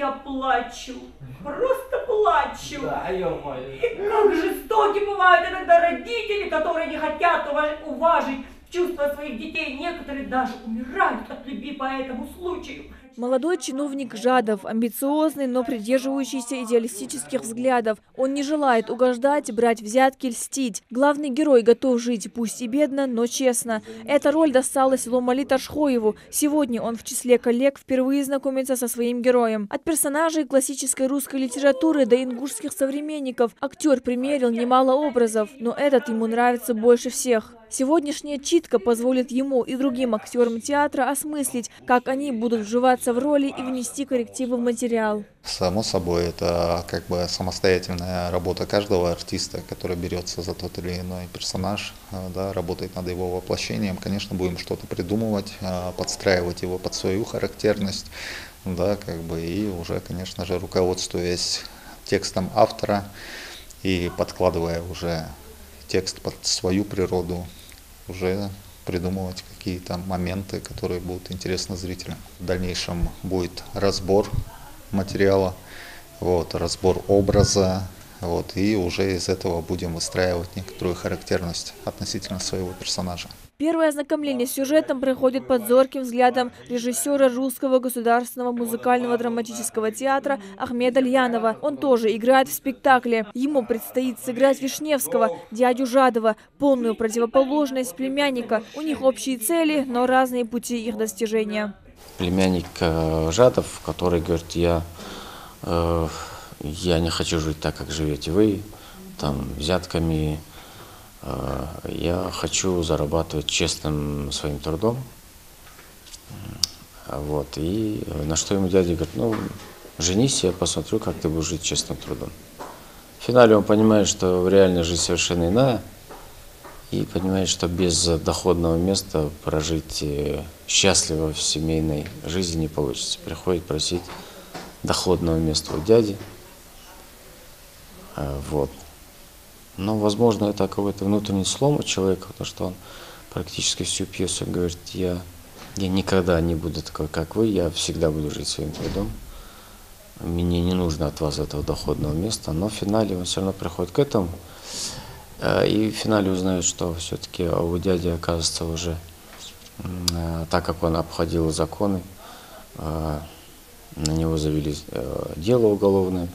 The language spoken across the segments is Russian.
я плачу, просто плачу. Да, и как жестоки бывают иногда родители, которые не хотят уважить чувства своих детей. Некоторые даже умирают от любви по этому случаю. Молодой чиновник Жадов, амбициозный, но придерживающийся идеалистических взглядов. Он не желает угождать, брать взятки, льстить. Главный герой готов жить, пусть и бедно, но честно. Эта роль досталась Ломали Ташхоеву. Сегодня он в числе коллег впервые знакомится со своим героем. От персонажей классической русской литературы до ингушских современников актер примерил немало образов, но этот ему нравится больше всех. Сегодняшняя читка позволит ему и другим актерам театра осмыслить, как они будут вживаться в роли и внести коррективы в материал. Само собой, это как бы самостоятельная работа каждого артиста, который берется за тот или иной персонаж, да, работает над его воплощением. Конечно, будем что-то придумывать, подстраивать его под свою характерность, да, как бы, и уже, конечно же, руководствуясь текстом автора и подкладывая уже текст под свою природу, уже придумывать какие-то моменты, которые будут интересны зрителям. В дальнейшем будет разбор материала, разбор образа, и уже из этого будем выстраивать некоторую характерность относительно своего персонажа. Первое ознакомление с сюжетом проходит под зорким взглядом режиссера Русского государственного музыкального драматического театра Ахмеда Льянова. Он тоже играет в спектакле. Ему предстоит сыграть Вишневского, дядю Жадова, полную противоположность племянника. У них общие цели, но разные пути их достижения. Племянник Жадов, который говорит, я не хочу жить так, как живете вы, там, взятками. Я хочу зарабатывать честным своим трудом. И на что ему дядя говорит, женись, я посмотрю, как ты будешь жить честным трудом. В финале он понимает, что реальная жизнь совершенно иная. И понимает, что без доходного места прожить счастливо в семейной жизни не получится. Приходит просить доходного места у дяди. Но, возможно, это какой-то внутренний слом у человека, потому что он практически всю пьесу говорит, я никогда не буду такой, как вы, я всегда буду жить своим трудом. Мне не нужно от вас этого доходного места, но в финале он все равно приходит к этому. И в финале узнает, что все-таки у дяди, оказывается, уже, так как он обходил законы, на него завели дело уголовное,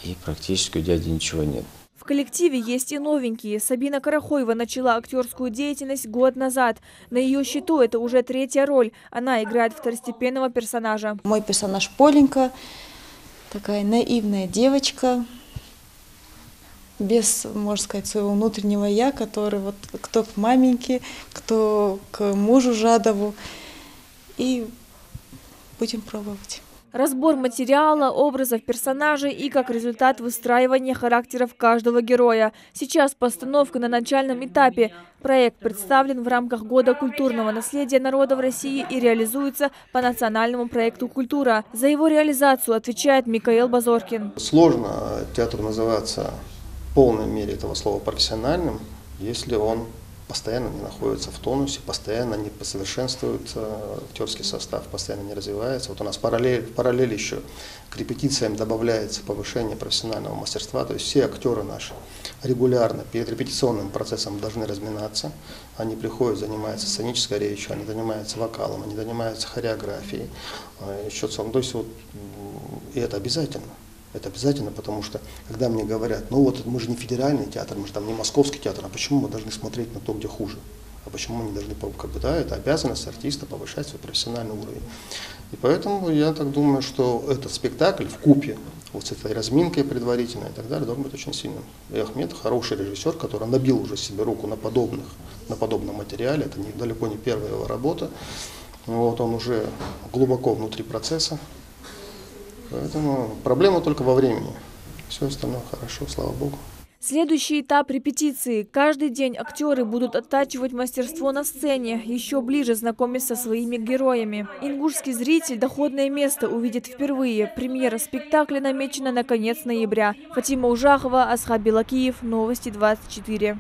и практически у дяди ничего нет. В коллективе есть и новенькие. Сабина Карахоева начала актерскую деятельность год назад. На ее счету это уже третья роль. Она играет второстепенного персонажа. Мой персонаж Поленька, такая наивная девочка, без, можно сказать, своего внутреннего я, который кто к маменьке, кто к мужу Жадову. И будем пробовать. Разбор материала, образов персонажей и, как результат, выстраивания характеров каждого героя. Сейчас постановка на начальном этапе. Проект представлен в рамках Года культурного наследия народов России и реализуется по национальному проекту «Культура». За его реализацию отвечает Микаэл Базоркин. Сложно театру называться в полной мере этого слова профессиональным, если он постоянно не находится в тонусе, постоянно не совершенствуется актерский состав, постоянно не развивается. У нас в параллели еще к репетициям добавляется повышение профессионального мастерства. То есть все актеры наши регулярно перед репетиционным процессом должны разминаться. Они приходят, занимаются сценической речью, они занимаются вокалом, они занимаются хореографией. И это обязательно. Это обязательно, потому что, когда мне говорят, мы же не федеральный театр, мы же там не московский театр, а почему мы должны смотреть на то, где хуже? А почему мы не должны, это обязанность артиста повышать свой профессиональный уровень. И поэтому я так думаю, что этот спектакль вкупе с этой разминкой предварительной и так далее должен быть очень сильным. И Ахмед хороший режиссер, который набил уже себе руку на подобном материале, это далеко не первая его работа. Он уже глубоко внутри процесса. Поэтому проблема только во времени. Все остальное хорошо, слава богу. Следующий этап репетиции. Каждый день актеры будут оттачивать мастерство на сцене, еще ближе знакомясь со своими героями. Ингушский зритель доходное место увидит впервые. Премьера спектакля намечена на конец ноября. Фатима Ужахова, Асхаб Белакиев, Новости 24.